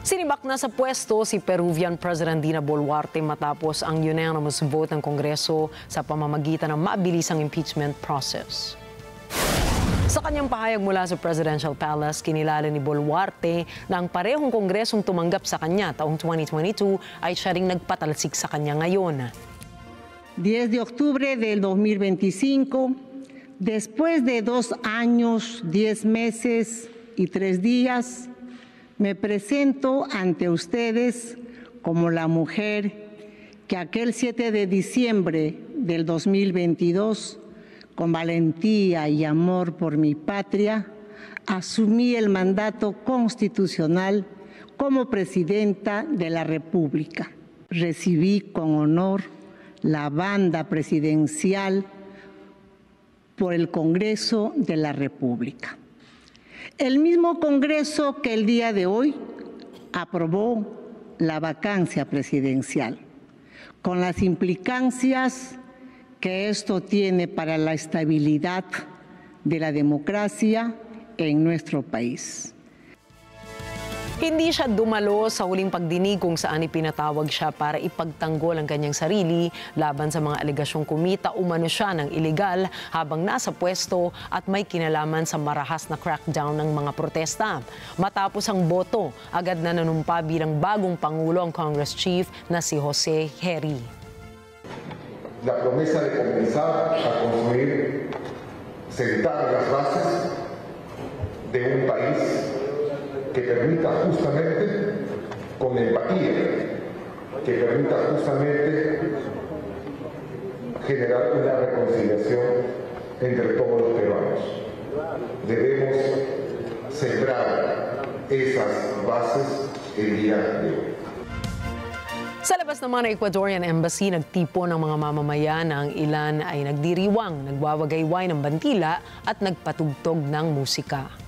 Sinibak na sa pwesto si Peruvian President Dina Boluarte matapos ang unanimous vote ng Kongreso sa pamamagitan ng mabilisang impeachment process. Sa kanyang pahayag mula sa Presidential Palace, kinilala ni Boluarte na ang parehong Kongresong tumanggap sa kanya taong 2022 ay siya ring nagpatalsik sa kanya ngayon. 10 de octubre del 2025, después de 2 años, 10 meses y 3 días, me presento ante ustedes como la mujer que aquel 7 de diciembre del 2022, con valentía y amor por mi patria, asumí el mandato constitucional como presidenta de la República. Recibí con honor la banda presidencial por el Congreso de la República. El mismo Congreso que el día de hoy aprobó la vacancia presidencial, con las implicancias que esto tiene para la estabilidad de la democracia en nuestro país. Hindi siya dumalo sa huling pagdinig kung saan ipinatawag siya para ipagtanggol ang kanyang sarili laban sa mga alegasyong kumita umano siya ng iligal habang nasa pwesto at may kinalaman sa marahas na crackdown ng mga protesta. Matapos ang boto, agad na nanumpa bilang bagong Pangulo ang Congress Chief na si Jose Heri. La promesa de comenzar a construir, sentar las bases de un país que permita justamente, con empatía, que permita justamente generar una reconciliación entre todos los peruanos. Debemos sembrar esas bases el día de hoy. Sa labas naman ng Ecuadorian Embassy, nagtipo ng mga mamamayan na ang ilan ay nagdiriwang, nagwawagayway ng bandila at nagpatugtog ng musika.